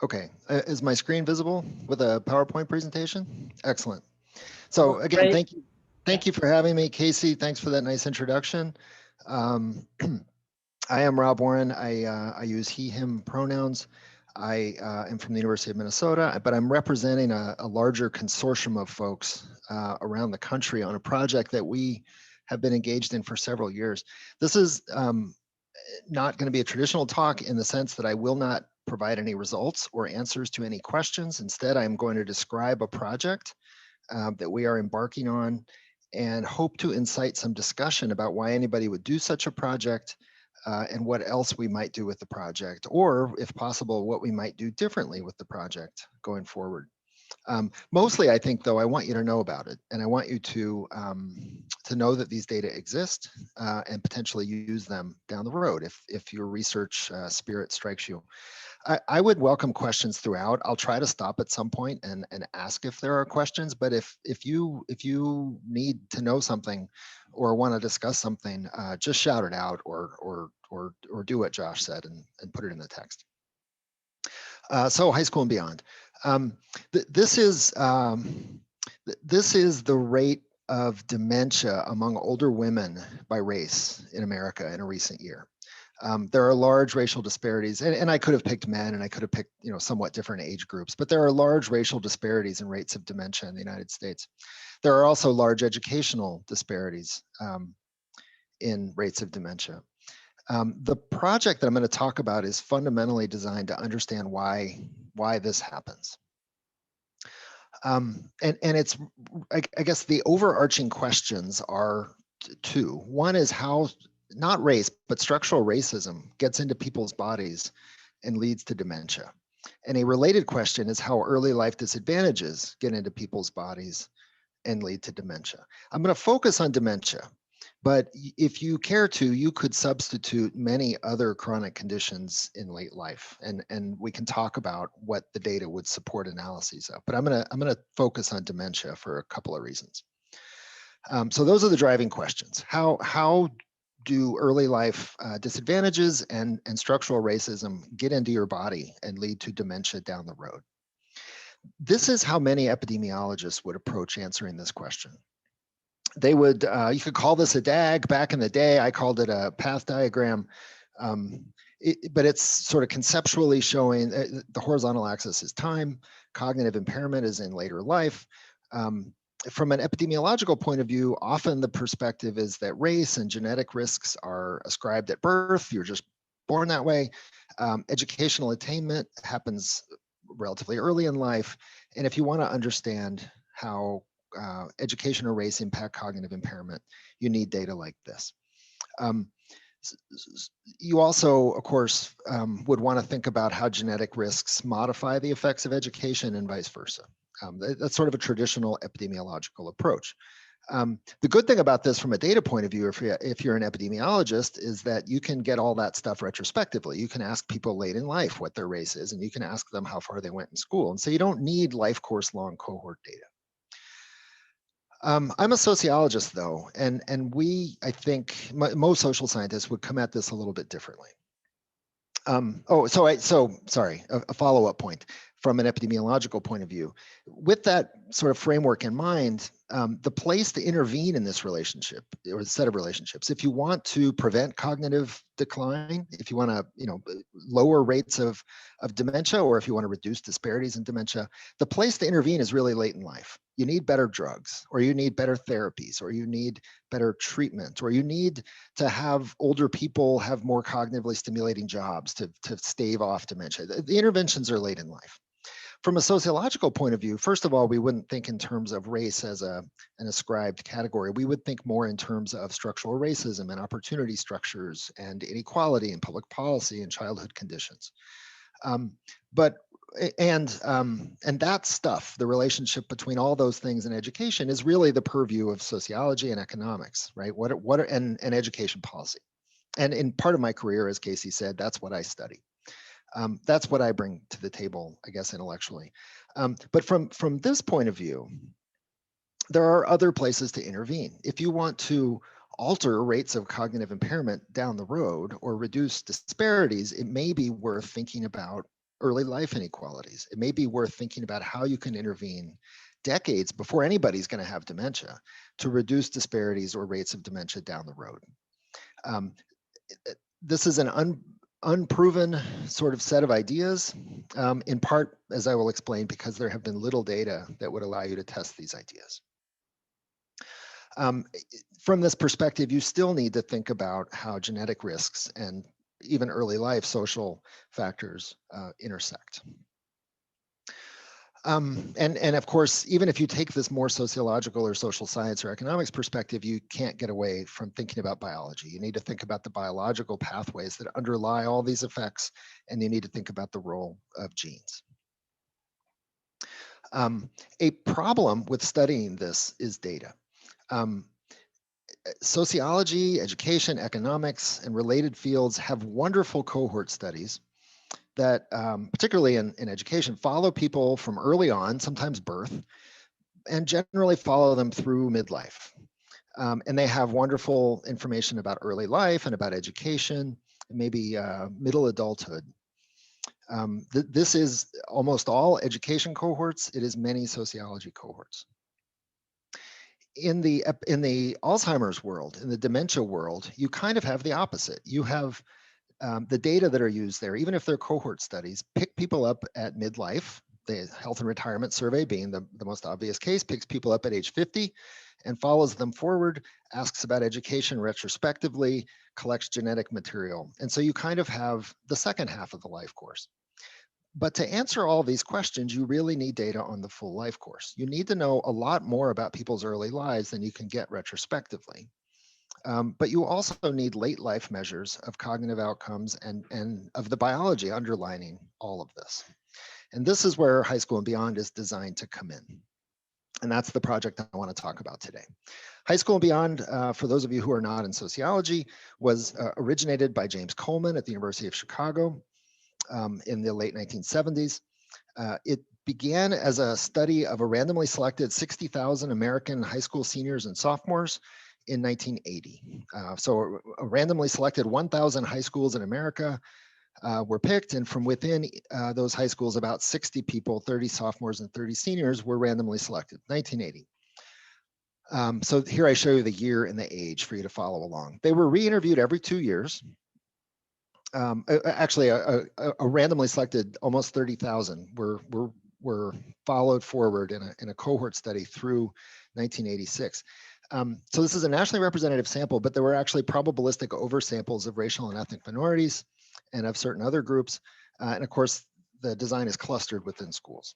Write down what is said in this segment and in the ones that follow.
Okay, is my screen visible with a PowerPoint presentation? Excellent. So Oh, again, great. Yeah. thank you for having me, Casey. Thanks for that nice introduction. Um, I am Rob Warren. I use he, him pronouns. I am from the University of Minnesota, but I'm representing a larger consortium of folks around the country on a project that we have been engaged in for several years. This is not going to be a traditional talk in the sense that I will not provide any results or answers to any questions. Instead, I'm going to describe a project that we are embarking on and hope to incite some discussion about why anybody would do such a project and what else we might do with the project, or if possible, what we might do differently with the project going forward. Mostly, I think, though, I want you to know about it, and I want you to know that these data exist and potentially use them down the road if your research spirit strikes you. I would welcome questions throughout. I'll try to stop at some point and ask if there are questions. But if you need to know something or want to discuss something, just shout it out or do what Josh said and put it in the text. So high school and beyond. Um, this is the rate of dementia among older women by race in America in a recent year. There are large racial disparities, and I could have picked men, and I could have picked somewhat different age groups, but there are large racial disparities in rates of dementia in the United States. There are also large educational disparities in rates of dementia. The project that I'm going to talk about is fundamentally designed to understand why this happens. And it's, I guess the overarching questions are two. One is how, not race, but structural racism gets into people's bodies and leads to dementia. And a related question is how early life disadvantages get into people's bodies and lead to dementia. I'm going to focus on dementia, but if you care to, you could substitute many other chronic conditions in late life, and we can talk about what the data would support analyses of. But I'm gonna focus on dementia for a couple of reasons. So those are the driving questions. How do early life disadvantages and structural racism get into your body and lead to dementia down the road? This is how many epidemiologists would approach answering this question. They would, you could call this a DAG. Back in the day, I called it a path diagram. But it's sort of conceptually showing the horizontal axis is time, cognitive impairment is in later life. From an epidemiological point of view, often the perspective is that race and genetic risks are ascribed at birth. You're just born that way. Educational attainment happens relatively early in life. And if you want to understand how education or race impact cognitive impairment, you need data like this. Um, you also, of course, would want to think about how genetic risks modify the effects of education and vice versa. That's sort of a traditional epidemiological approach. The good thing about this from a data point of view, if you're an epidemiologist, is that you can get all that stuff retrospectively. You can ask people late in life what their race is, and you can ask them how far they went in school. And so you don't need life course long cohort data. I'm a sociologist, though, and I think most social scientists would come at this a little bit differently. Sorry, a follow-up point from an epidemiological point of view. With that sort of framework in mind, the place to intervene in this relationship or set of relationships, if you want to prevent cognitive decline, if you want to, lower rates of dementia, or if you want to reduce disparities in dementia, the place to intervene is really late in life. You need better drugs, or you need better therapies, or you need better treatment, or you need to have older people have more cognitively stimulating jobs to stave off dementia. The interventions are late in life. From a sociological point of view, first of all, we wouldn't think in terms of race as an ascribed category. We would think more in terms of structural racism and opportunity structures and inequality and public policy and childhood conditions. But and that stuff, the relationship between all those things in education, is really the purview of sociology and economics, right? And education policy. And in part of my career, as Casey said, that's what I study. That's what I bring to the table, I guess, intellectually. But from this point of view, there are other places to intervene. If you want to alter rates of cognitive impairment down the road or reduce disparities, it may be worth thinking about early life inequalities. It may be worth thinking about how you can intervene decades before anybody's going to have dementia to reduce disparities or rates of dementia down the road. Um, this is an unproven sort of set of ideas, in part, as I will explain, because there have been little data that would allow you to test these ideas. From this perspective, you still need to think about how genetic risks and even early life social factors intersect. And of course, even if you take this more sociological or social science or economics perspective, you can't get away from thinking about biology. You need to think about the biological pathways that underlie all these effects, and you need to think about the role of genes. A problem with studying this is data. Sociology, education, economics, and related fields have wonderful cohort studies that, particularly in education, follow people from early on, sometimes birth, and generally follow them through midlife. And they have wonderful information about early life and about education, and maybe middle adulthood. This is almost all education cohorts. It is many sociology cohorts. In the Alzheimer's world, in the dementia world, you kind of have the opposite. You have the data that are used there, even if they're cohort studies, pick people up at midlife. The Health and Retirement Survey, being the most obvious case, picks people up at age 50 and follows them forward, asks about education retrospectively, collects genetic material. And so you kind of have the second half of the life course. But to answer all these questions, you really need data on the full life course. You need to know a lot more about people's early lives than you can get retrospectively. But you also need late life measures of cognitive outcomes and of the biology underlining all of this. And this is where High School and Beyond is designed to come in. And that's the project I want to talk about today. High School and Beyond, for those of you who are not in sociology, was originated by James Coleman at the University of Chicago in the late 1970s. It began as a study of a randomly selected 60,000 American high school seniors and sophomores in 1980. So a randomly selected 1,000 high schools in America were picked, and from within those high schools, about 60 people, 30 sophomores and 30 seniors, were randomly selected, 1980. So here I show you the year and the age for you to follow along. They were re-interviewed every 2 years. Actually, a randomly selected almost 30,000 were followed forward in a cohort study through 1986. So this is a nationally representative sample, but there were actually probabilistic oversamples of racial and ethnic minorities and of certain other groups. And of course, the design is clustered within schools.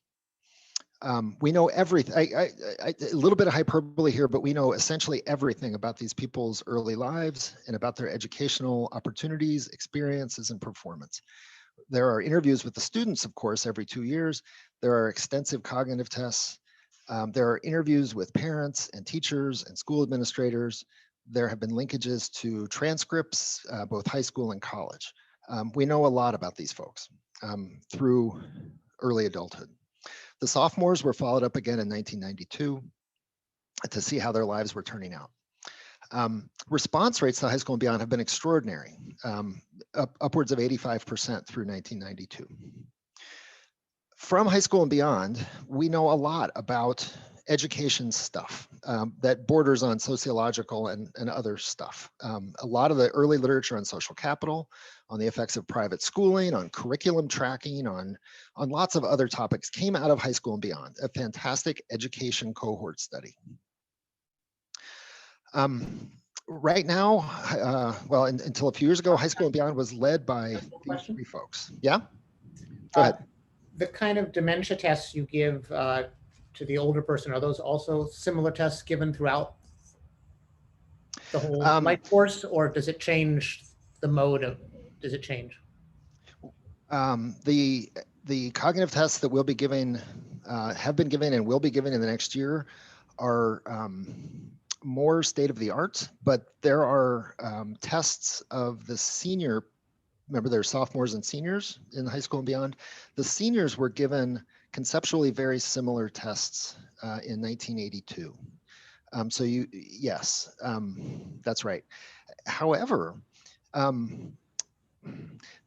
We know everything, a little bit of hyperbole here, but we know essentially everything about these people's early lives and about their educational opportunities, experiences, and performance. There are interviews with the students, of course, every 2 years. There are extensive cognitive tests. There are interviews with parents and teachers and school administrators. There have been linkages to transcripts, both high school and college. We know a lot about these folks through early adulthood. The sophomores were followed up again in 1992 to see how their lives were turning out. Response rates to High School and Beyond have been extraordinary, upwards of 85% through 1992. From High School and Beyond, we know a lot about education stuff that borders on sociological and other stuff. A lot of the early literature on social capital, on the effects of private schooling, on curriculum tracking, on lots of other topics came out of High School and Beyond, a fantastic education cohort study. Right now, well, until a few years ago, High School and Beyond was led by these three folks. Yeah? Go ahead. The kind of dementia tests you give to the older person, are those also similar tests given throughout the whole life course, or does it change the mode of, does it change? The cognitive tests that we'll be giving, have been given and will be given in the next year are more state of the art, but there are tests of the senior, remember there's sophomores and seniors in High School and Beyond. The seniors were given conceptually very similar tests in 1982. So yes, that's right. However,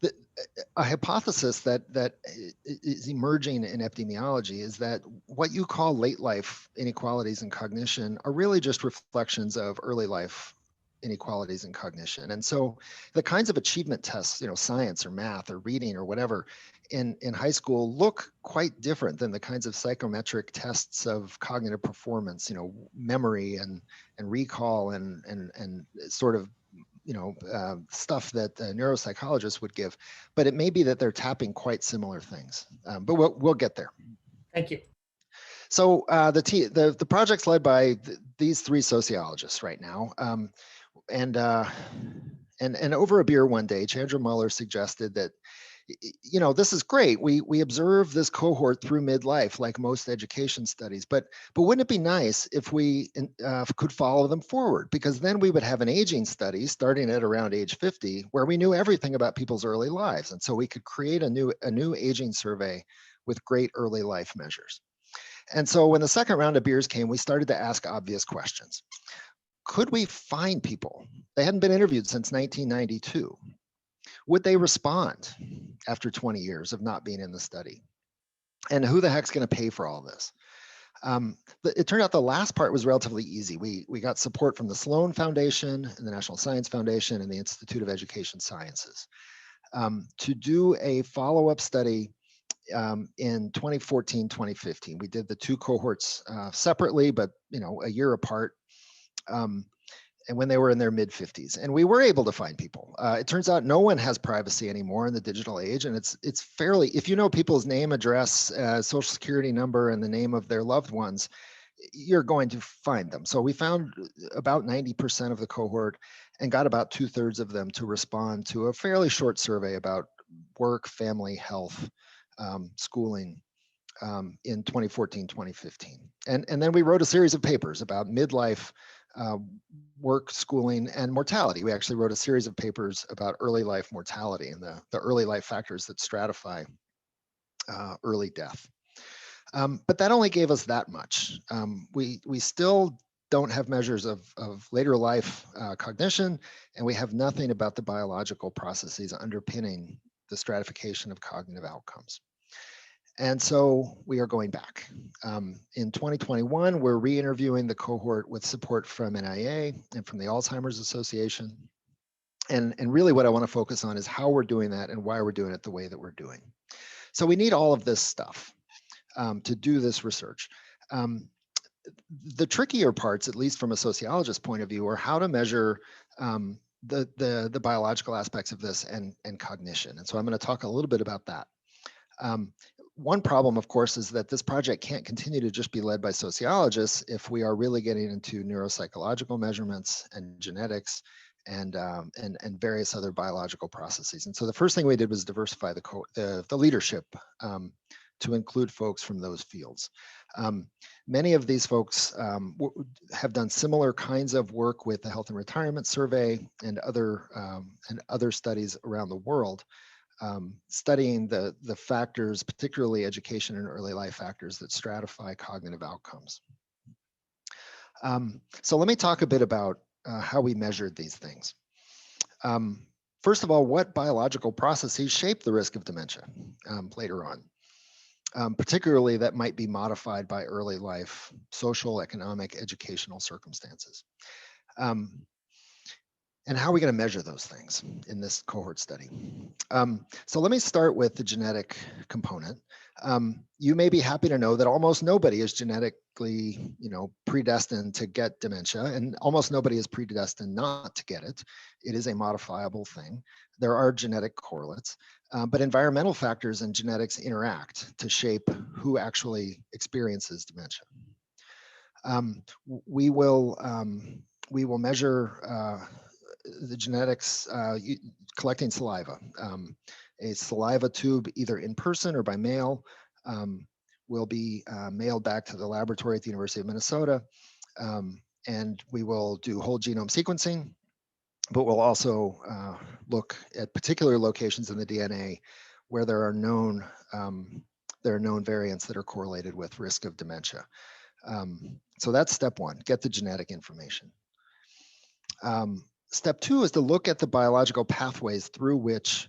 The, a hypothesis that is emerging in epidemiology is that what you call late life inequalities in cognition are really just reflections of early life inequalities in cognition. And so the kinds of achievement tests, science or math or reading or whatever in high school look quite different than the kinds of psychometric tests of cognitive performance, memory and recall and sort of stuff that neuropsychologists would give, but it may be that they're tapping quite similar things. But we'll get there. Thank you. So the project's led by these three sociologists right now, and over a beer one day, Chandra Muller suggested that, this is great. We observe this cohort through midlife, like most education studies, but wouldn't it be nice if we could follow them forward? Because then we would have an aging study starting at around age 50, where we knew everything about people's early lives, and so we could create a new aging survey with great early life measures. And so when the second round of beers came, we started to ask obvious questions. Could we find people? They hadn't been interviewed since 1992. Would they respond after 20 years of not being in the study? And who the heck's going to pay for all this? It turned out the last part was relatively easy. We got support from the Sloan Foundation and the National Science Foundation and the Institute of Education Sciences to do a follow-up study in 2014, 2015. We did the two cohorts separately, but a year apart. And when they were in their mid 50s, and we were able to find people. It turns out no one has privacy anymore in the digital age, and it's fairly, if you know people's name, address, social security number, and the name of their loved ones, you're going to find them. So we found about 90% of the cohort and got about 2/3 of them to respond to a fairly short survey about work, family, health, schooling in 2014, 2015. And then we wrote a series of papers about midlife work, schooling, and mortality. We actually wrote a series of papers about early life mortality and the early life factors that stratify early death. But that only gave us that much. We still don't have measures of later life cognition, and we have nothing about the biological processes underpinning the stratification of cognitive outcomes. And so we are going back. In 2021, we're re-interviewing the cohort with support from NIA and from the Alzheimer's Association. And really what I want to focus on is how we're doing that and why we're doing it the way that we're doing. So we need all of this stuff to do this research. The trickier parts, at least from a sociologist's point of view, are how to measure the biological aspects of this and cognition. And so I'm going to talk a little bit about that. One problem, of course, is that this project can't continue to just be led by sociologists if we are really getting into neuropsychological measurements and genetics and various other biological processes. And so the first thing we did was diversify the leadership to include folks from those fields. Many of these folks have done similar kinds of work with the Health and Retirement Survey and other studies around the world. Studying the factors, particularly education and early life factors that stratify cognitive outcomes. So let me talk a bit about how we measured these things. First of all, what biological processes shape the risk of dementia later on, particularly that might be modified by early life, social, economic, educational circumstances. And how are we going to measure those things in this cohort study? So let me start with the genetic component. You may be happy to know that almost nobody is genetically, predestined to get dementia, and almost nobody is predestined not to get it. It is a modifiable thing. There are genetic correlates, but environmental factors and genetics interact to shape who actually experiences dementia. We will measure the genetics collecting saliva. A saliva tube, either in person or by mail, will be mailed back to the laboratory at the University of Minnesota. And we will do whole genome sequencing, but we'll also look at particular locations in the DNA where there are known variants that are correlated with risk of dementia. So that's step one, get the genetic information. Step two is to look at the biological pathways through which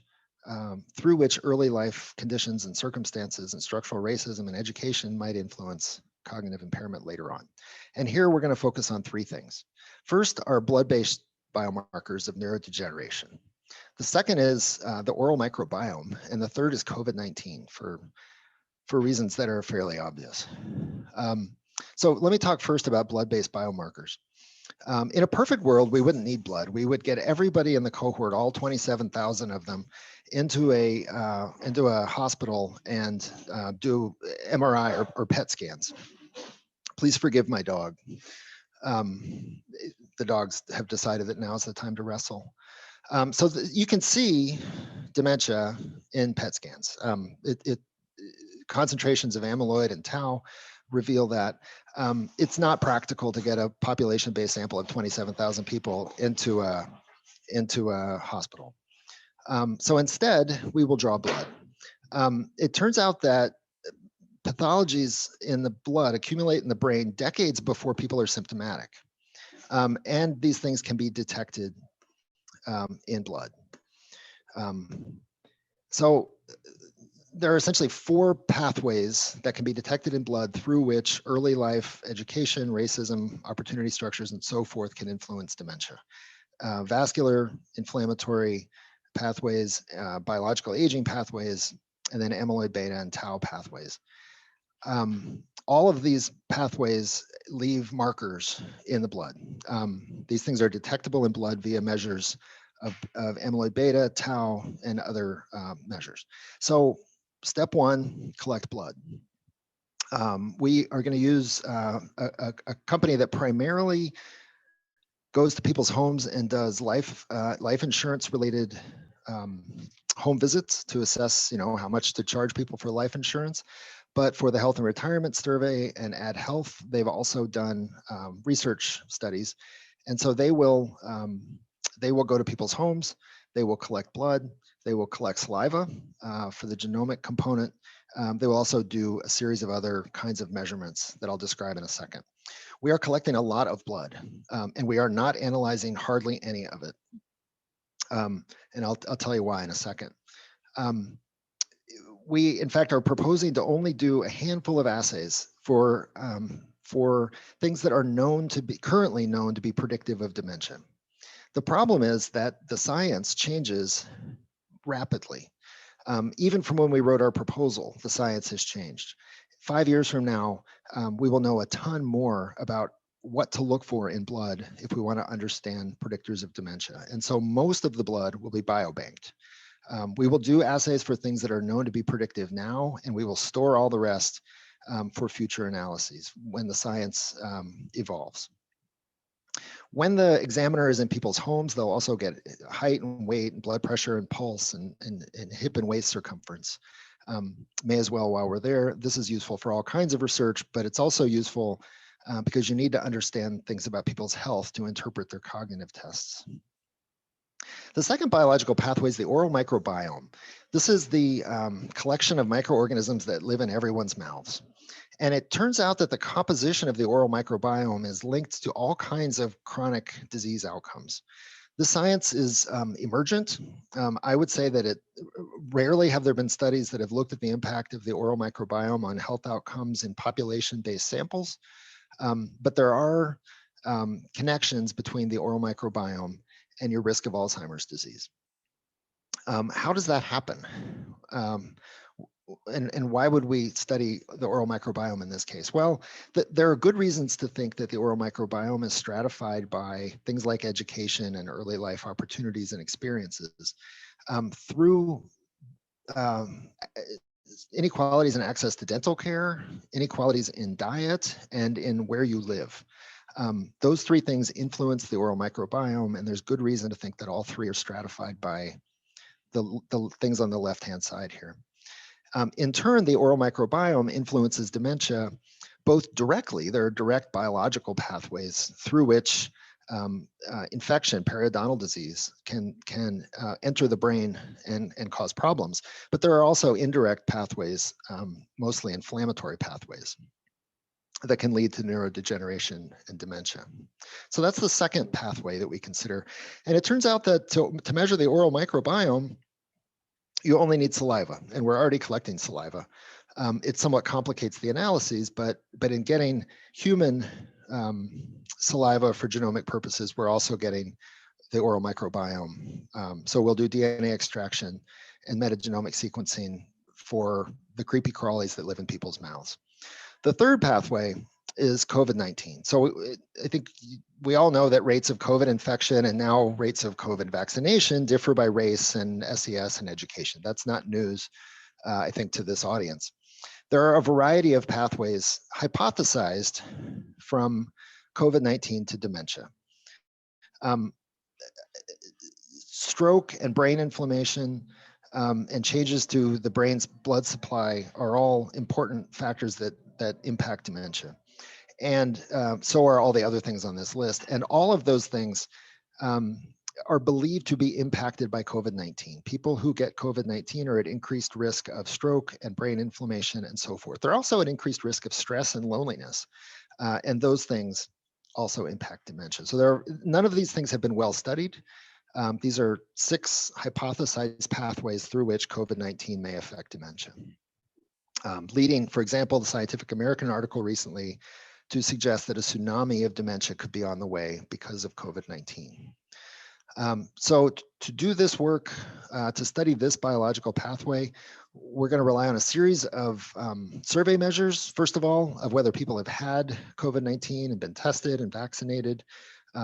early life conditions and circumstances and structural racism and education might influence cognitive impairment later on. And here we're going to focus on three things. First are blood-based biomarkers of neurodegeneration. The second is the oral microbiome, and the third is COVID-19 for reasons that are fairly obvious. So let me talk first about blood-based biomarkers. In a perfect world, we wouldn't need blood. We would get everybody in the cohort, all 27,000 of them, into a hospital and do MRI or PET scans. Please forgive my dog. The dogs have decided that now is the time to wrestle. So you can see dementia in PET scans. Concentrations of amyloid and tau reveal that. It's not practical to get a population-based sample of 27,000 people into a hospital. So instead, we will draw blood. It turns out that pathologies in the blood accumulate in the brain decades before people are symptomatic. And these things can be detected in blood. So there are essentially four pathways that can be detected in blood through which early life education, racism, opportunity structures, and so forth can influence dementia. Vascular, inflammatory pathways, biological aging pathways, and then amyloid beta and tau pathways. All of these pathways leave markers in the blood. These things are detectable in blood via measures of amyloid beta, tau, and other measures. So step one, collect blood. We are going to use a company that primarily goes to people's homes and does life insurance related home visits to assess, how much to charge people for life insurance. But for the Health and Retirement Survey and Add Health, they've also done research studies, and so they will go to people's homes. They will collect blood. They will collect saliva for the genomic component. They will also do a series of other kinds of measurements that I'll describe in a second. We are collecting a lot of blood, and we are not analyzing hardly any of it. And I'll tell you why in a second. We, in fact, are proposing to only do a handful of assays for things that are currently known to be predictive of dementia. The problem is that the science changes rapidly. Even from when we wrote our proposal, the science has changed. 5 years from now, we will know a ton more about what to look for in blood if we want to understand predictors of dementia. And so most of the blood will be biobanked. We will do assays for things that are known to be predictive now, and we will store all the rest for future analyses when the science evolves. When the examiner is in people's homes, they'll also get height and weight and blood pressure and pulse and hip and waist circumference. May as well while we're there. This is useful for all kinds of research, but it's also useful because you need to understand things about people's health to interpret their cognitive tests. The second biological pathway is the oral microbiome. This is the collection of microorganisms that live in everyone's mouths. And it turns out that the composition of the oral microbiome is linked to all kinds of chronic disease outcomes. The science is emergent. I would say that rarely have there been studies that have looked at the impact of the oral microbiome on health outcomes in population-based samples. But there are connections between the oral microbiome and your risk of Alzheimer's disease. How does that happen? And why would we study the oral microbiome in this case? Well, there are good reasons to think that the oral microbiome is stratified by things like education and early life opportunities and experiences through inequalities in access to dental care, inequalities in diet, and in where you live. Those three things influence the oral microbiome, and there's good reason to think that all three are stratified by the things on the left-hand side here. In turn, the oral microbiome influences dementia both directly. There are direct biological pathways through which infection, periodontal disease, can enter the brain and cause problems. But there are also indirect pathways, mostly inflammatory pathways. that can lead to neurodegeneration and dementia. So that's the second pathway that we consider. And it turns out that to measure the oral microbiome, you only need saliva, and we're already collecting saliva. It somewhat complicates the analyses, but in getting human saliva for genomic purposes, we're also getting the oral microbiome. So we'll do DNA extraction and metagenomic sequencing for the creepy crawlies that live in people's mouths. The third pathway is COVID-19. So I think we all know that rates of COVID infection and now rates of COVID vaccination differ by race and SES and education. That's not news, I think, to this audience. There are a variety of pathways hypothesized from COVID-19 to dementia. Stroke and brain inflammation and changes to the brain's blood supply are all important factors that impact dementia. And so are all the other things on this list. And all of those things are believed to be impacted by COVID-19. People who get COVID-19 are at increased risk of stroke and brain inflammation and so forth. They're also at increased risk of stress and loneliness. And those things also impact dementia. So none of these things have been well studied. These are 6 hypothesized pathways through which COVID-19 may affect dementia. Leading, for example, the Scientific American article recently to suggest that a tsunami of dementia could be on the way because of COVID-19. So to do this work, to study this biological pathway, we're going to rely on a series of survey measures, first of all, of whether people have had COVID-19 and been tested and vaccinated,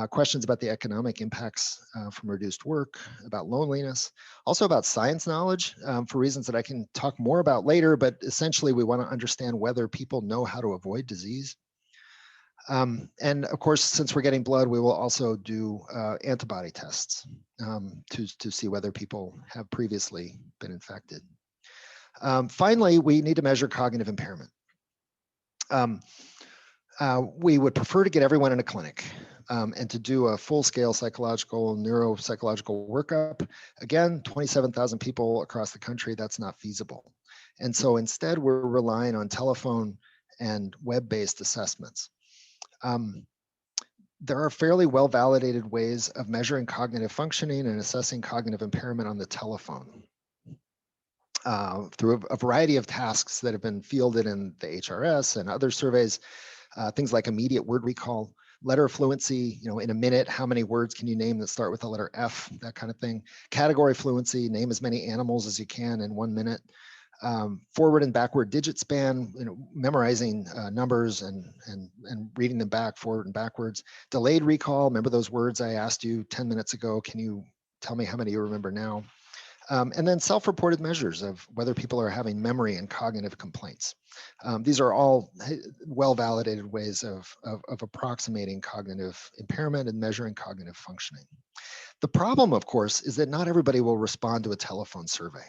questions about the economic impacts from reduced work, about loneliness, also about science knowledge for reasons that I can talk more about later, but essentially we want to understand whether people know how to avoid disease. And of course, since we're getting blood, we will also do antibody tests to see whether people have previously been infected. Finally, we need to measure cognitive impairment. We would prefer to get everyone in a clinic and to do a full-scale psychological, neuropsychological workup. Again, 27,000 people across the country, that's not feasible. And so instead, we're relying on telephone and web-based assessments. There are fairly well-validated ways of measuring cognitive functioning and assessing cognitive impairment on the telephone through a variety of tasks that have been fielded in the HRS and other surveys, things like immediate word recall, letter fluency, in a minute, how many words can you name that start with the letter F, that kind of thing. Category fluency, name as many animals as you can in 1 minute. Forward and backward digit span, memorizing numbers and reading them back forward and backwards. Delayed recall, remember those words I asked you 10 minutes ago, can you tell me how many you remember now? And then self-reported measures of whether people are having memory and cognitive complaints. These are all well-validated ways of approximating cognitive impairment and measuring cognitive functioning. The problem, of course, is that not everybody will respond to a telephone survey.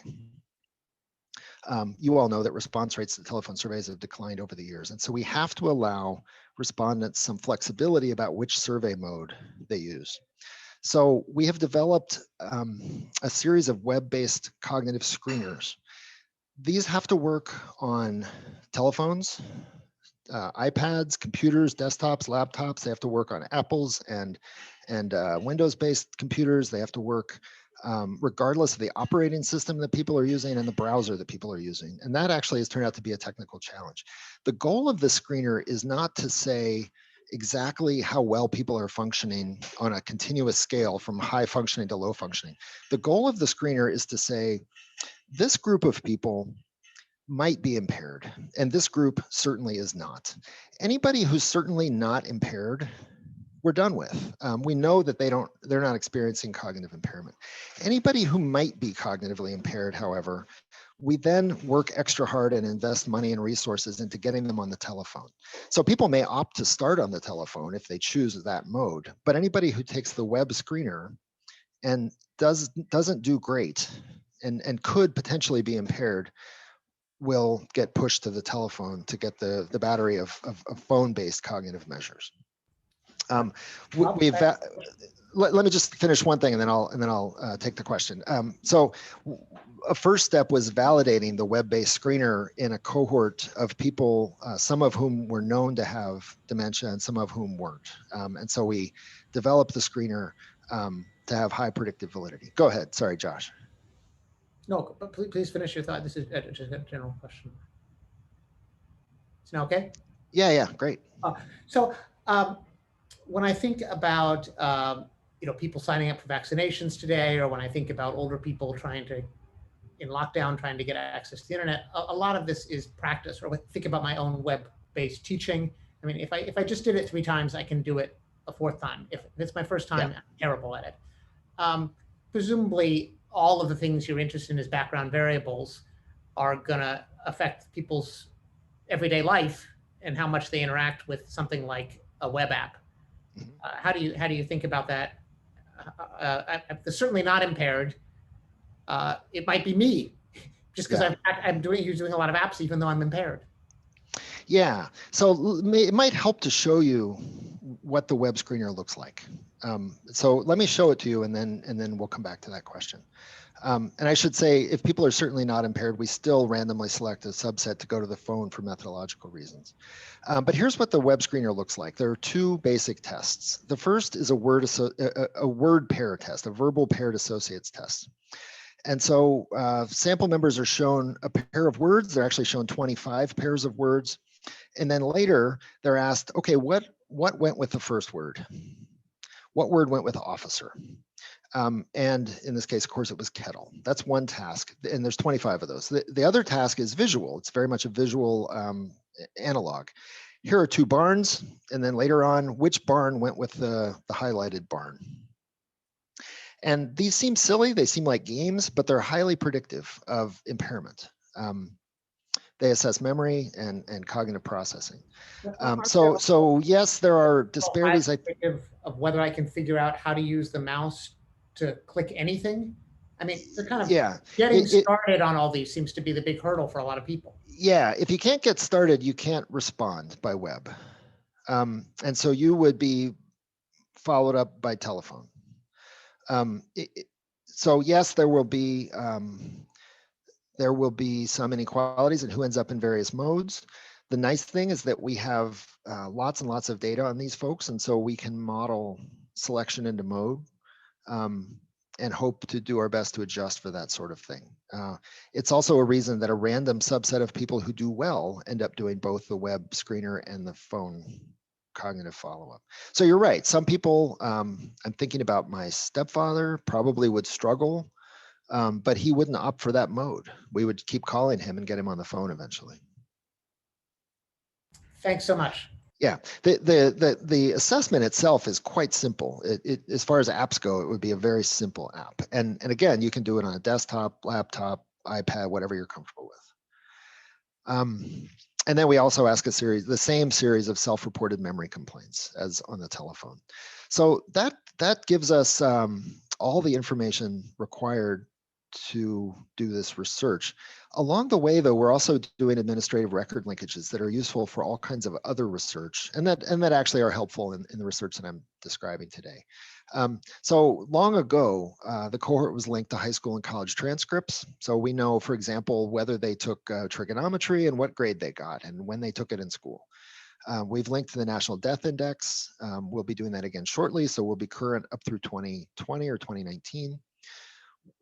You all know that response rates to telephone surveys have declined over the years. And so we have to allow respondents some flexibility about which survey mode they use. So we have developed a series of web-based cognitive screeners. These have to work on telephones, iPads, computers, desktops, laptops. They have to work on Apples and Windows-based computers. They have to work regardless of the operating system that people are using and the browser that people are using. And that actually has turned out to be a technical challenge. The goal of the screener is not to say exactly how well people are functioning on a continuous scale from high functioning to low functioning. The goal of the screener is to say, this group of people might be impaired, and this group certainly is not. Anybody who's certainly not impaired, we're done with. We know that they're not experiencing cognitive impairment. Anybody who might be cognitively impaired, however, we then work extra hard and invest money and resources into getting them on the telephone. So people may opt to start on the telephone if they choose that mode, but anybody who takes the web screener and doesn't do great and could potentially be impaired will get pushed to the telephone to get the battery of phone-based cognitive measures. We've let me just finish one thing, and then I'll take the question. So a first step was validating the web-based screener in a cohort of people, some of whom were known to have dementia and some of whom weren't. And so we developed the screener to have high predictive validity. Go ahead. Sorry, Josh. No, but please finish your thought. This is just a general question. It's now okay? Yeah, great. So when I think about people signing up for vaccinations today, or when I think about older people in lockdown trying to get access to the internet, a lot of this is practice. Or think about my own web-based teaching. I mean, if I just did it 3 times, I can do it a 4th time. If it's my first time, I'm terrible at it. Presumably, all of the things you're interested in as background variables are going to affect people's everyday life and how much they interact with something like a web app. How do you think about that? I'm certainly not impaired. It might be me, just because I'm doing a lot of apps, even though I'm impaired. Yeah, so it might help to show you what the web screener looks like. So let me show it to you, and then we'll come back to that question. And I should say, if people are certainly not impaired, we still randomly select a subset to go to the phone for methodological reasons. But here's what the web screener looks like. There are 2 basic tests. The first is a word pair test, a verbal paired associates test. And so sample members are shown a pair of words. They're actually shown 25 pairs of words. And then later they're asked, okay, what went with the first word? What word went with officer? And in this case, of course, it was kettle. That's one task, and there's 25 of those. The other task is visual. It's very much a visual analog. Here are 2 barns, and then later on, which barn went with the highlighted barn? And these seem silly, they seem like games, but they're highly predictive of impairment. They assess memory and cognitive processing. So yes, there are disparities. Of whether I can figure out how to use the mouse to click anything. I mean, they're kind of getting started on all these seems to be the big hurdle for a lot of people. Yeah, if you can't get started, you can't respond by web. And so you would be followed up by telephone. So yes, there will be some inequalities in who ends up in various modes. The nice thing is that we have lots and lots of data on these folks, and so we can model selection into mode and hope to do our best to adjust for that sort of thing. It's also a reason that a random subset of people who do well end up doing both the web screener and the phone cognitive follow-up. So you're right. Some people, I'm thinking about my stepfather, probably would struggle, but he wouldn't opt for that mode. We would keep calling him and get him on the phone eventually. Thanks so much. Yeah, the assessment itself is quite simple. As far as apps go, it would be a very simple app. And again, you can do it on a desktop, laptop, iPad, whatever you're comfortable with. And then we also ask the same series of self-reported memory complaints as on the telephone. So that gives us all the information required to do this research. Along the way, though, we're also doing administrative record linkages that are useful for all kinds of other research, and that actually are helpful in the research that I'm describing today. So long ago, the cohort was linked to high school and college transcripts. So we know, for example, whether they took trigonometry and what grade they got and when they took it in school. We've linked to the National Death Index. We'll be doing that again shortly, so we'll be current up through 2020 or 2019.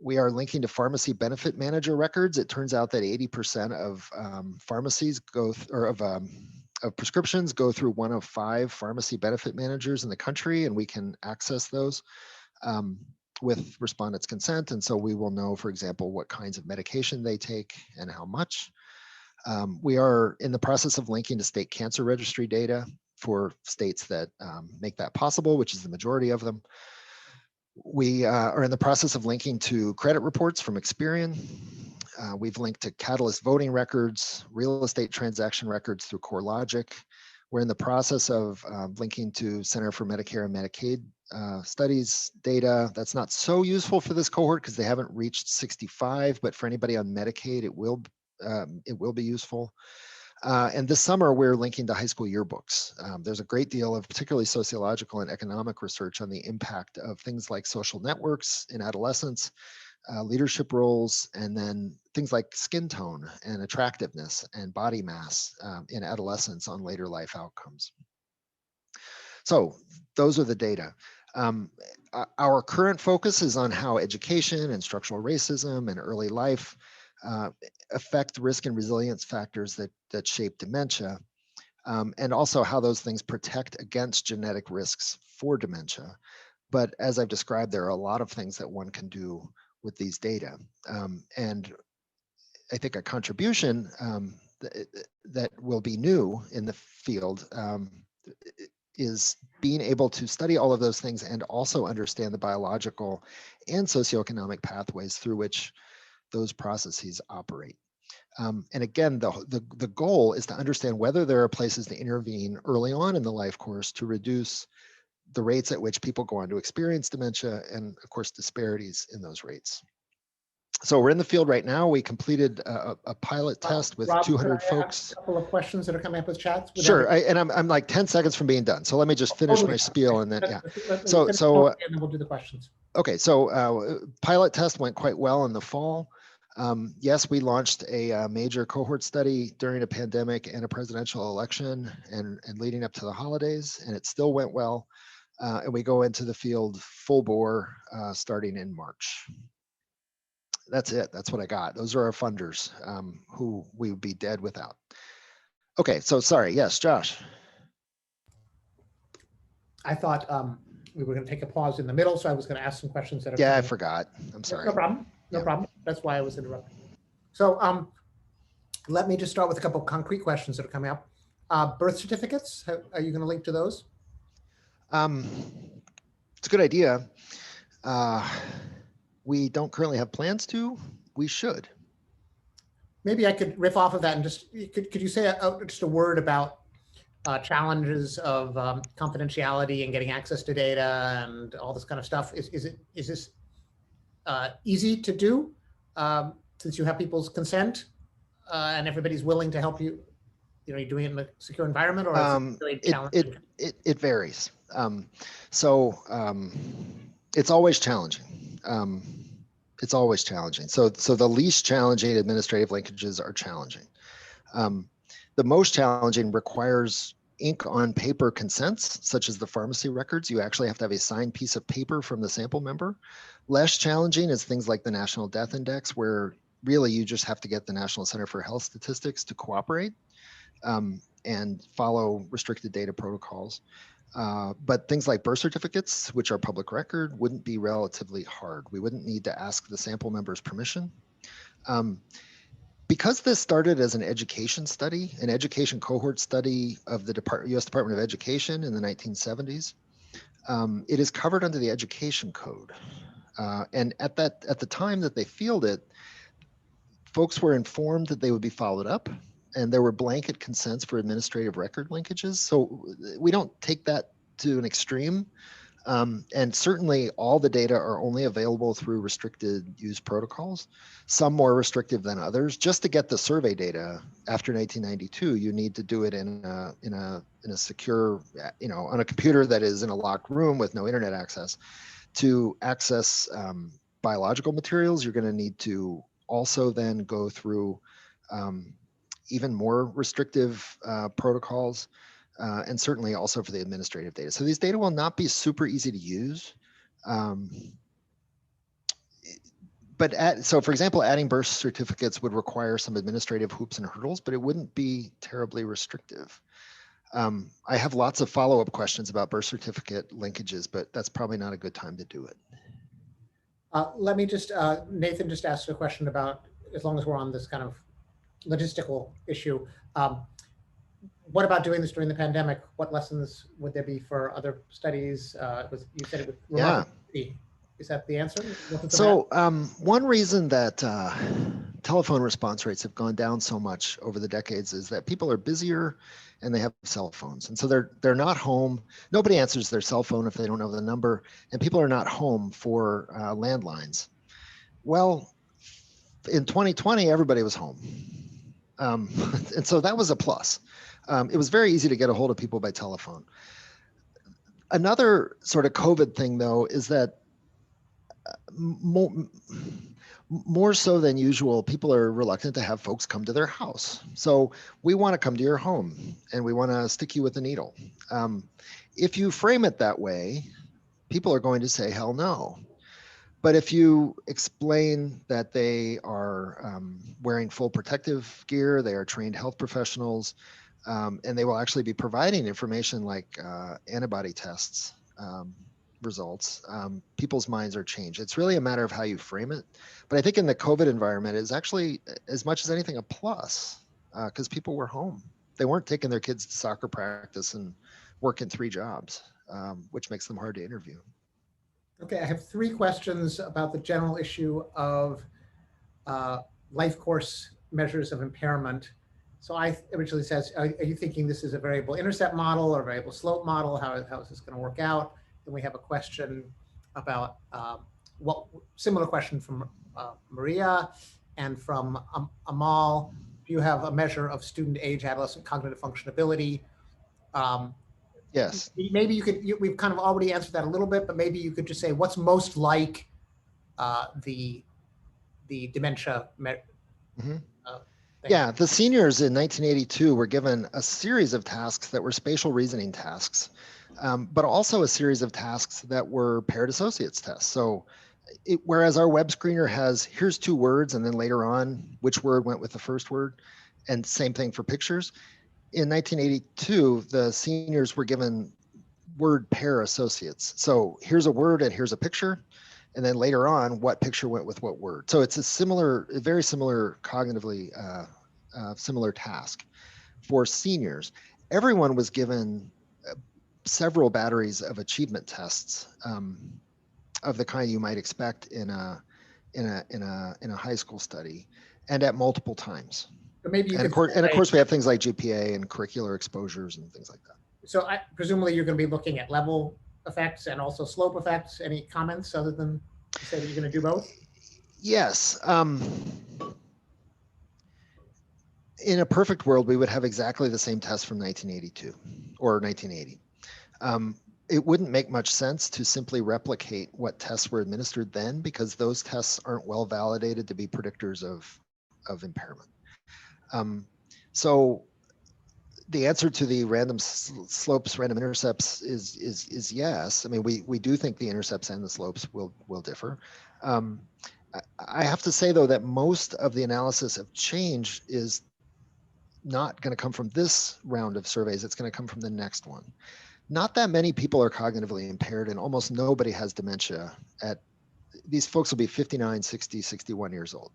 We are linking to pharmacy benefit manager records. It turns out that 80% of pharmacies of prescriptions go through one of 5 pharmacy benefit managers in the country, and we can access those with respondents' consent. And so we will know, for example, what kinds of medication they take and how much. We are in the process of linking to state cancer registry data for states that make that possible, which is the majority of them. We are in the process of linking to credit reports from Experian. We've linked to Catalyst voting records, real estate transaction records through CoreLogic. We're in the process of linking to Center for Medicare and Medicaid studies data. That's not so useful for this cohort because they haven't reached 65, but for anybody on Medicaid, it will be useful. And this summer, we're linking to high school yearbooks. There's a great deal of particularly sociological and economic research on the impact of things like social networks in adolescence, leadership roles, and then things like skin tone and attractiveness and body mass in adolescence on later life outcomes. So those are the data. Our current focus is on how education and structural racism and early life affect risk and resilience factors that shape dementia, and also how those things protect against genetic risks for dementia. But as I've described, there are a lot of things that one can do with these data. And I think a contribution that will be new in the field is being able to study all of those things and also understand the biological and socioeconomic pathways through which those processes operate. And again, the goal is to understand whether there are places to intervene early on in the life course to reduce the rates at which people go on to experience dementia and, of course, disparities in those rates. So we're in the field right now. We completed a pilot test with Rob, 200 could I folks. ask a couple of questions that are coming up with chats? Sure, I'm like 10 seconds from being done. So let me just finish my spiel and then, yeah. So and then we'll do the questions. Okay, so pilot test went quite well in the fall. Yes, we launched a major cohort study during a pandemic and a presidential election and leading up to the holidays, and it still went well. And we go into the field full bore starting in March. That's it. That's what I got. Those are our funders who we would be dead without. Okay, so sorry. Yes, Josh. I thought we were going to take a pause in the middle, so I was going to ask some questions that are. Yeah, I forgot. I'm sorry. No problem. No problem. That's why I was interrupting. So let me just start with a couple of concrete questions that are coming up. Birth certificates. Are you going to link to those? It's a good idea. We don't currently have plans to. We should. Maybe I could riff off of that and just could you say just a word about challenges of confidentiality and getting access to data and all this kind of stuff? Is this easy to do since you have people's consent and everybody's willing to help you? You know, you're doing it in a secure environment, or is it really challenging? It varies. It's always challenging. It's always challenging. So the least challenging administrative linkages are challenging. The most challenging requires ink on paper consents, such as the pharmacy records. You actually have to have a signed piece of paper from the sample member. Less challenging is things like the National Death Index, where really you just have to get the National Center for Health Statistics to cooperate and follow restricted data protocols. But things like birth certificates, which are public record, wouldn't be relatively hard. We wouldn't need to ask the sample member's permission. Because this started as an education study, an education cohort study of the U.S. Department of Education in the 1970s, it is covered under the Education Code. And at the time that they fielded it, folks were informed that they would be followed up, and there were blanket consents for administrative record linkages. So we don't take that to an extreme. And certainly all the data are only available through restricted use protocols, some more restrictive than others. Just to get the survey data after 1992, you need to do it in a secure, on a computer that is in a locked room with no internet access. To access biological materials, you're going to need to also then go through even more restrictive protocols, and certainly also for the administrative data. So these data will not be super easy to use. So for example, adding birth certificates would require some administrative hoops and hurdles, but it wouldn't be terribly restrictive. I have lots of follow-up questions about birth certificate linkages, but that's probably not a good time to do it. Let me just, Nathan just asked a question about, as long as we're on this kind of logistical issue, what about doing this during the pandemic? What lessons would there be for other studies? You said it was remarkable. Is that the answer? So one reason that telephone response rates have gone down so much over the decades is that people are busier and they have cell phones. And so they're not home. Nobody answers their cell phone if they don't know the number, and people are not home for landlines. Well, in 2020, everybody was home. And so that was a plus. It was very easy to get a hold of people by telephone. Another sort of COVID thing, though, is that more so than usual, people are reluctant to have folks come to their house. So we want to come to your home and we want to stick you with a needle. If you frame it that way, people are going to say, hell no. But if you explain that they are wearing full protective gear, they are trained health professionals, and they will actually be providing information like antibody tests results, people's minds are changed. It's really a matter of how you frame it. But I think in the COVID environment, it's actually, as much as anything, a plus because people were home. They weren't taking their kids to soccer practice and working 3 jobs, which makes them hard to interview. Okay, I have 3 questions about the general issue of life course measures of impairment. So I originally says, are you thinking this is a variable intercept model or variable slope model? How is this going to work out? Then we have a question about similar question from Maria and from Amal. Do you have a measure of student age, adolescent cognitive functionability? Yes. Maybe you could, we've kind of already answered that a little bit, but maybe you could just say what's most like the dementia. Yeah, the seniors in 1982 were given a series of tasks that were spatial reasoning tasks, but also a series of tasks that were paired associates tests. So whereas our web screener has, here's 2 words, and then later on, which word went with the first word, and same thing for pictures. In 1982, the seniors were given word pair associates. So here's a word and here's a picture. And then later on, what picture went with what word. So it's a very similar cognitively similar task for seniors. Everyone was given several batteries of achievement tests of the kind you might expect in a high school study, and at multiple times. But maybe of course, we have things like GPA and curricular exposures and things like that. So presumably you're going to be looking at level effects and also slope effects. Any comments other than to say that you're going to do both? Yes. In a perfect world, we would have exactly the same test from 1982 or 1980. It wouldn't make much sense to simply replicate what tests were administered then, because those tests aren't well validated to be predictors of impairment. So the answer to the random slopes, random intercepts is yes. I mean, we do think the intercepts and the slopes will differ. I have to say, though, that most of the analysis of change is not going to come from this round of surveys. It's going to come from the next one. Not that many people are cognitively impaired, and almost nobody has dementia. These folks will be 59, 60, 61 years old.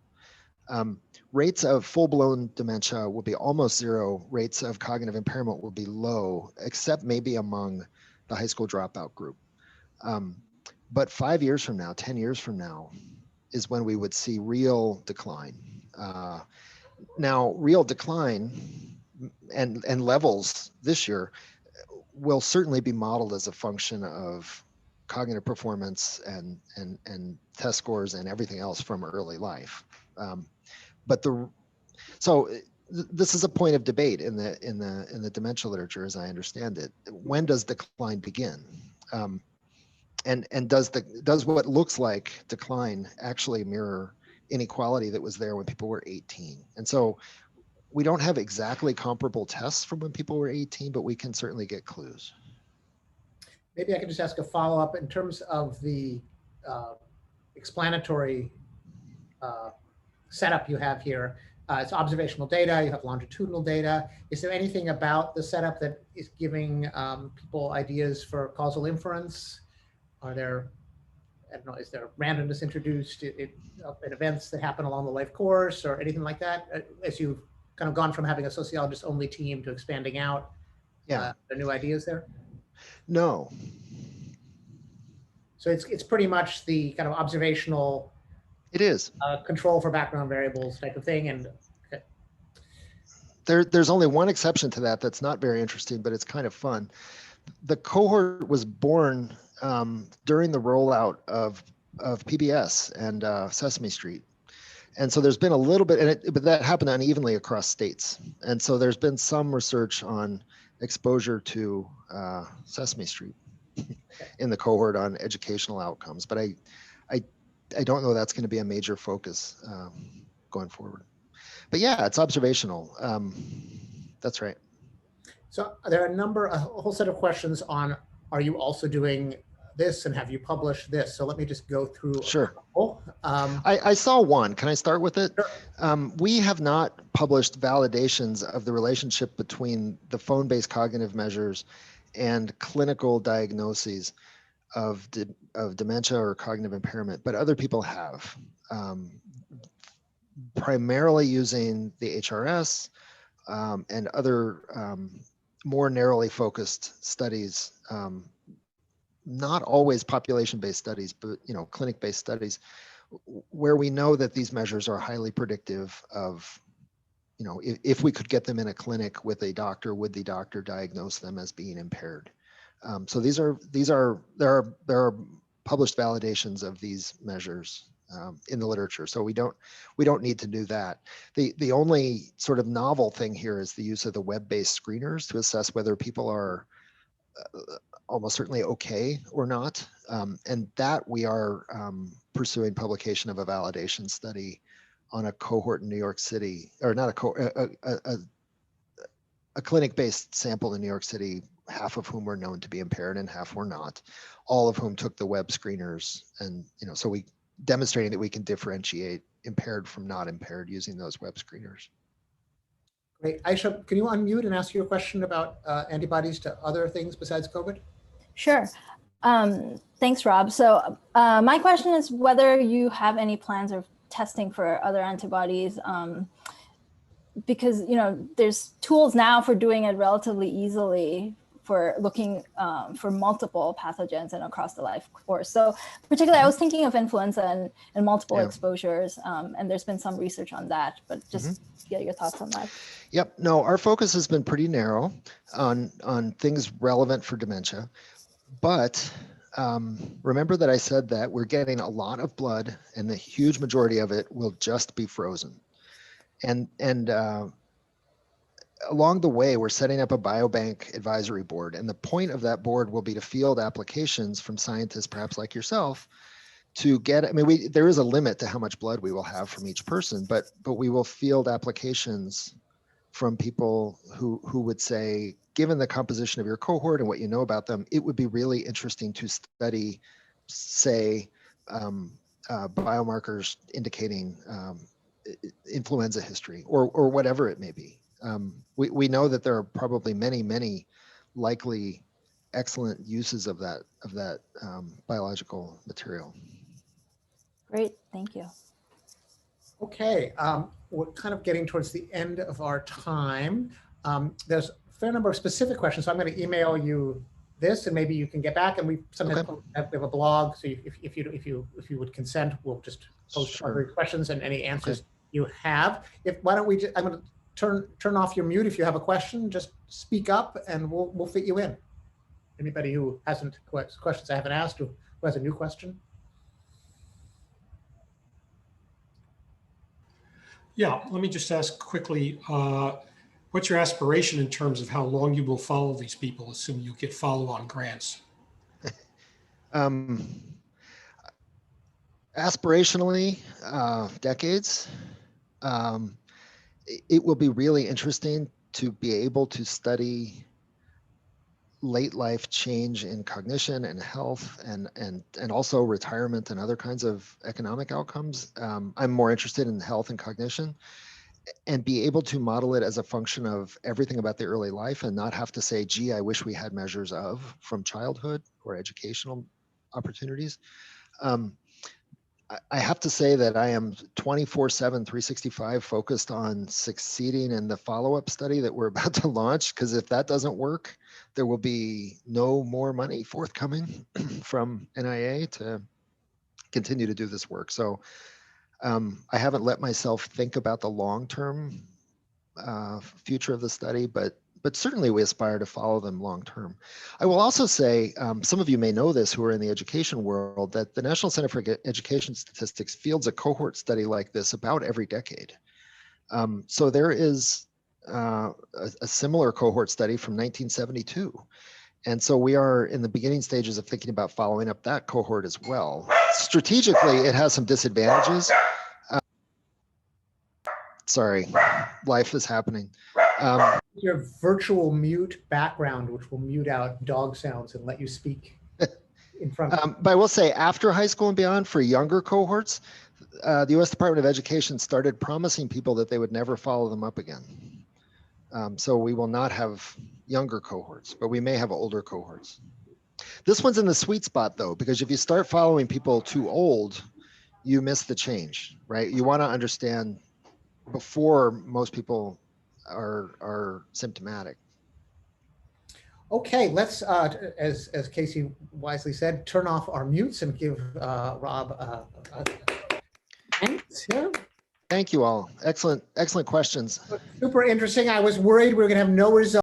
Rates of full-blown dementia will be almost 0. Rates of cognitive impairment will be low, except maybe among the high school dropout group. But 5 years from now, 10 years from now, is when we would see real decline. Now, real decline and levels this year will certainly be modeled as a function of cognitive performance and test scores and everything else from early life. So this is a point of debate in the dementia literature, as I understand it. When does decline begin? And does what looks like decline actually mirror inequality that was there when people were 18? And so we don't have exactly comparable tests from when people were 18, but we can certainly get clues. Maybe I can just ask a follow-up in terms of the explanatory setup you have here. It's observational data, you have longitudinal data. Is there anything about the setup that is giving people ideas for causal inference? Are there, I don't know, is there randomness introduced in events that happen along the life course or anything like that? As you've kind of gone from having a sociologist-only team to expanding out, are there new ideas there? No. So it's pretty much the kind of observational. It is. Control for background variables type of thing. And okay. There's only one exception to that that's not very interesting, but it's kind of fun. The cohort was born during the rollout of PBS and Sesame Street. And so there's been a little bit, but that happened unevenly across states. And so there's been some research on exposure to Sesame Street in the cohort on educational outcomes, but I don't know that's going to be a major focus going forward. But yeah, it's observational. That's right. So there are a whole set of questions on, are you also doing this and have you published this? So let me just go through. Sure. A I saw one. Can I start with it? Sure. We have not published validations of the relationship between the phone-based cognitive measures and clinical diagnoses of dementia or cognitive impairment, but other people have, primarily using the HRS and other more narrowly focused studies, not always population-based studies, but clinic-based studies, where we know that these measures are highly predictive of, if we could get them in a clinic with a doctor, would the doctor diagnose them as being impaired? So there are published validations of these measures in the literature. So we don't need to do that. The only sort of novel thing here is the use of the web-based screeners to assess whether people are almost certainly okay or not. And that we are pursuing publication of a validation study on a cohort in New York City, or not a clinic-based sample in New York City, half of whom were known to be impaired and half were not, all of whom took the web screeners. And, so we demonstrating that we can differentiate impaired from not impaired using those web screeners. Great. Aisha, can you unmute and ask your question about antibodies to other things besides COVID? Sure. Thanks, Rob. So my question is whether you have any plans of testing for other antibodies, because there's tools now for doing it relatively easily for looking for multiple pathogens and across the life course. So particularly, I was thinking of influenza and multiple exposures, and there's been some research on that, but just get your thoughts on that. Yep. No, our focus has been pretty narrow on things relevant for dementia, but remember that I said that we're getting a lot of blood, and the huge majority of it will just be frozen. And along the way, we're setting up a biobank advisory board. And the point of that board will be to field applications from scientists, perhaps like yourself, to get, there is a limit to how much blood we will have from each person, but we will field applications from people who would say, given the composition of your cohort and what you know about them, it would be really interesting to study, say, biomarkers indicating influenza history or whatever it may be. We know that there are probably many likely excellent uses of that biological material. Great, thank you. Okay, we're kind of getting towards the end of our time. There's a fair number of specific questions, so I'm going to email you this, and maybe you can get back. And we sometimes have a blog, so if you would consent, we'll just post other questions and any answers you have. Why don't we? I'm going to turn off your mute. If you have a question, just speak up, and we'll fit you in. Anybody who hasn't questions I haven't asked, who has a new question. Yeah, let me just ask quickly, what's your aspiration in terms of how long you will follow these people, assuming you get follow-on grants? Aspirationally, decades. It will be really interesting to be able to study late life change in cognition and health and also retirement and other kinds of economic outcomes. I'm more interested in health and cognition, and be able to model it as a function of everything about the early life and not have to say, gee, I wish we had measures of from childhood or educational opportunities. I have to say that I am 24/7, 365 focused on succeeding in the follow-up study that we're about to launch, because if that doesn't work, there will be no more money forthcoming from NIA to continue to do this work. So I haven't let myself think about the long-term future of the study, but but certainly we aspire to follow them long term. I will also say, some of you may know this who are in the education world, that the National Center for Education Statistics fields a cohort study like this about every decade. So there is a similar cohort study from 1972. And so we are in the beginning stages of thinking about following up that cohort as well. Strategically, it has some disadvantages. Sorry, life is happening. Your virtual mute background, which will mute out dog sounds and let you speak in front of But I will say, after high school and beyond, for younger cohorts, the U.S. Department of Education started promising people that they would never follow them up again. So we will not have younger cohorts, but we may have older cohorts. This one's in the sweet spot, though, because if you start following people too old, you miss the change, right? You want to understand before most people are symptomatic. Okay, let's, as Casey wisely said, turn off our mutes and give Rob thanks. Yeah. Thank you all. Excellent questions. Super interesting. I was worried we were going to have no results.